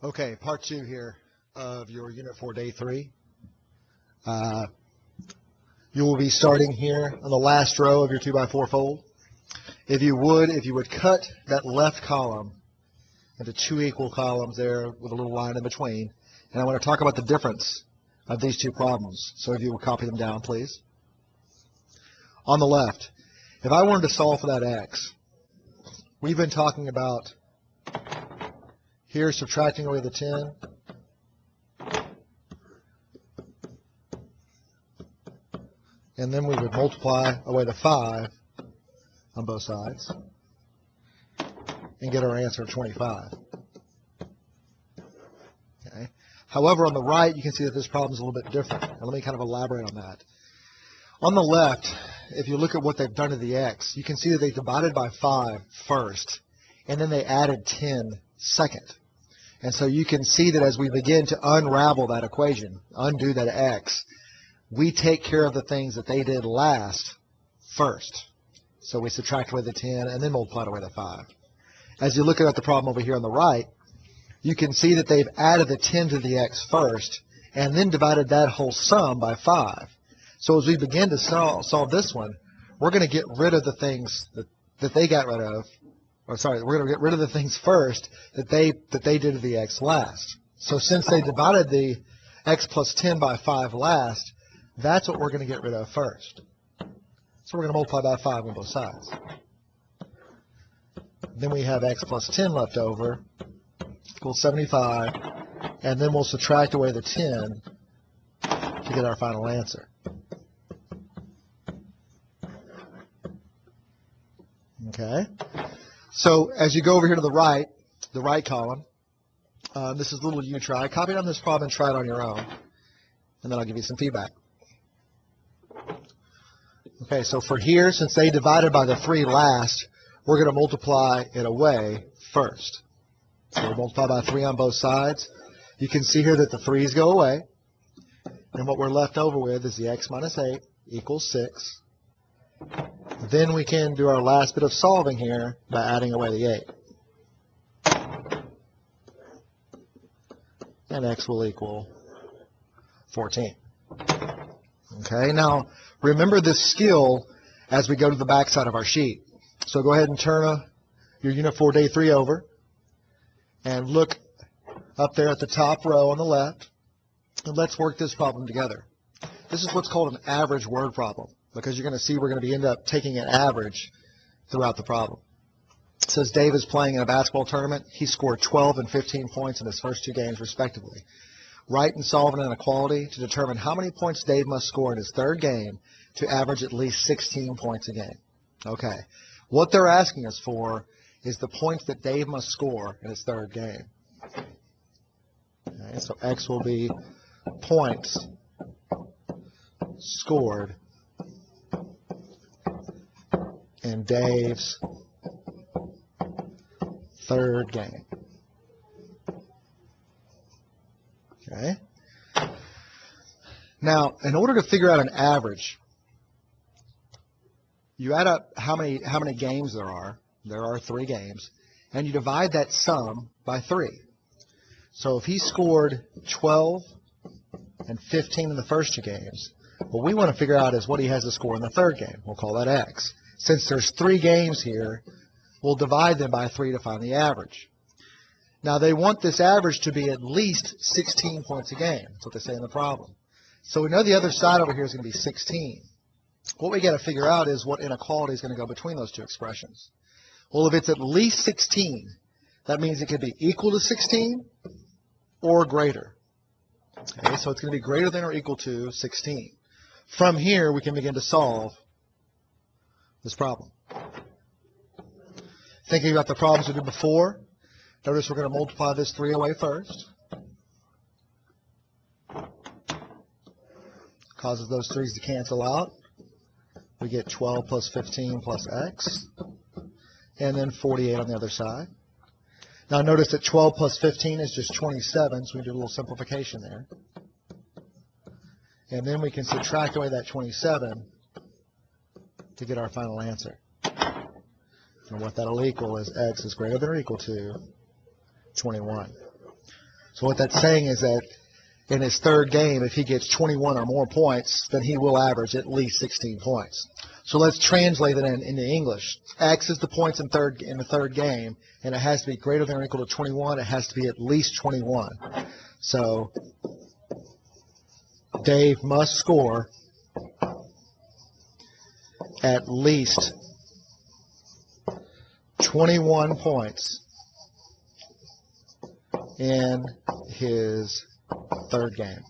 Okay, part 2 here of your Unit 4, Day 3. You will be starting here on the last row of your 2x4 fold. If you would cut that left column into 2 equal columns there with a little line in between. And I want to talk about the difference of these 2 problems. So if you will copy them down, please. On the left, if I wanted to solve for that x, we've been talking about here subtracting away the 10. And then we would multiply away the 5 on both sides and get our answer of 25. Okay. However, on the right, you can see that this problem is a little bit different. And let me kind of elaborate on that. On the left, if you look at what they've done to the x, you can see that they divided by 5 first, and then they added 10 second. And so you can see that as we begin to unravel that equation, undo that x, we take care of the things that they did last first. So we subtract away the 10 and then multiply away the 5. As you look at the problem over here on the right, you can see that they've added the 10 to the x first and then divided that whole sum by 5. So as we begin to solve this one, we're going to get rid of the things that they got rid of. Or sorry, we're going to get rid of the things first that they did to the x last. So since they divided the x plus 10 by 5 last, that's what we're going to get rid of first. So we're going to multiply by 5 on both sides. Then we have x plus 10 left over, equals 75, and then we'll subtract away the 10 to get our final answer. Okay? So as you go over here to the right column, this is a little you try. Copy down this problem and try it on your own, and then I'll give you some feedback. Okay, so for here, since they divided by the 3 last, we're going to multiply it away first. So we multiply by 3 on both sides. You can see here that the 3's go away. And what we're left over with is the x minus 8 equals 6. Then we can do our last bit of solving here by adding away the 8. And x will equal 14. Okay, now remember this skill as we go to the back side of our sheet. So go ahead and turn your Unit 4 Day 3 over and look up there at the top row on the left, and let's work this problem together. This is what's called an average word problem, because you're going to see we're going to end up taking an average throughout the problem. It says Dave is playing in a basketball tournament. He scored 12 and 15 points in his first 2 games, respectively. Write and solve an inequality to determine how many points Dave must score in his 3rd game to average at least 16 points a game. Okay. What they're asking us for is the points that Dave must score in his 3rd game. Okay, so x will be points scored in Dave's 3rd game. Okay. Now, in order to figure out an average, you add up how many games there are. There are 3 games, and you divide that sum by 3. So if he scored 12 and 15 in the first 2 games, what we want to figure out is what he has to score in the 3rd game. We'll call that x. Since there's 3 games here, we'll divide them by 3 to find the average. Now, they want this average to be at least 16 points a game. That's what they say in the problem. So we know the other side over here is going to be 16. What we got to figure out is what inequality is going to go between those 2 expressions. Well, if it's at least 16, that means it could be equal to 16 or greater. Okay, so it's going to be greater than or equal to 16. From here, we can begin to solve this problem. Thinking about the problems we did before, notice we're going to multiply this 3 away first. Causes those 3's to cancel out. We get 12 plus 15 plus x. And then 48 on the other side. Now notice that 12 plus 15 is just 27, so we do a little simplification there. And then we can subtract away that 27 to get our final answer. And what that'll equal is x is greater than or equal to 21. So what that's saying is that in his third game, if he gets 21 or more points, then he will average at least 16 points. So let's translate it into English. X is the points in the third game, and it has to be greater than or equal to 21. It has to be at least 21. So Dave must score at least 21 points in his third game.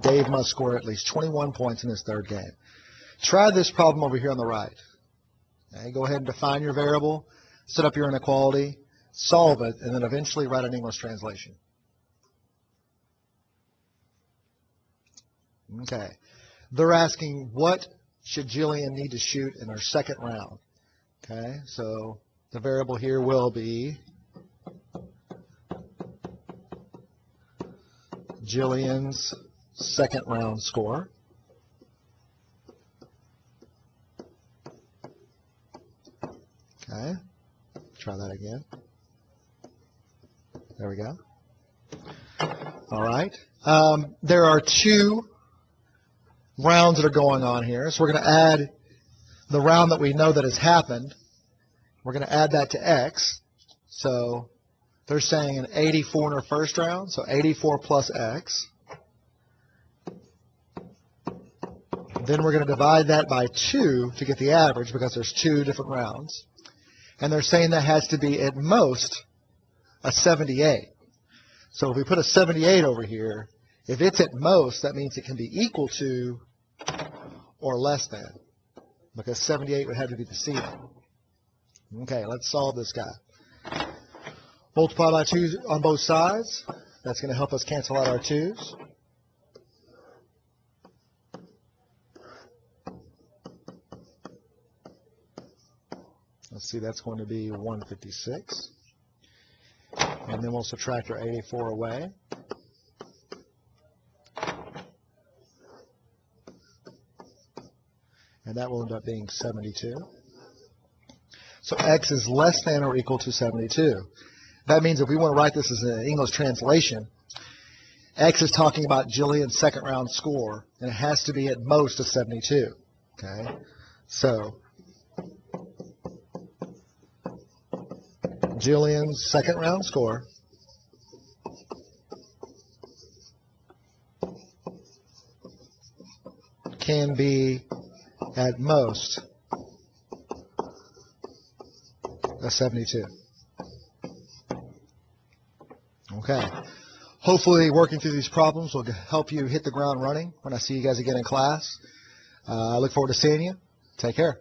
Dave must score at least 21 points in his third game. Try this problem over here on the right. Okay, go ahead and define your variable, set up your inequality, solve it, and then eventually write an English translation. Okay. They're asking, what should Jillian need to shoot in her second round? Okay, so the variable here will be Jillian's second round score. Okay, try that again. There we go. All right. There are two rounds that are going on here. So we're going to add the round that we know that has happened. We're going to add that to X. So they're saying an 84 in our first round, so 84 plus X. Then we're going to divide that by 2 to get the average because there's two different rounds. And they're saying that has to be at most a 78. So if we put a 78 over here, if it's at most, that means it can be equal to or less than, because 78 would have to be the ceiling. Okay, let's solve this guy. Multiply by 2 on both sides. That's going to help us cancel out our 2's. Let's see, that's going to be 156. And then we'll subtract our 84 away. And that will end up being 72. So X is less than or equal to 72. That means if we want to write this as an English translation, X is talking about Jillian's second round score, and it has to be at most a 72. Okay? So Jillian's second round score can be at most a 72. Okay. Hopefully working through these problems will help you hit the ground running when I see you guys again in class. I look forward to seeing you. Take care.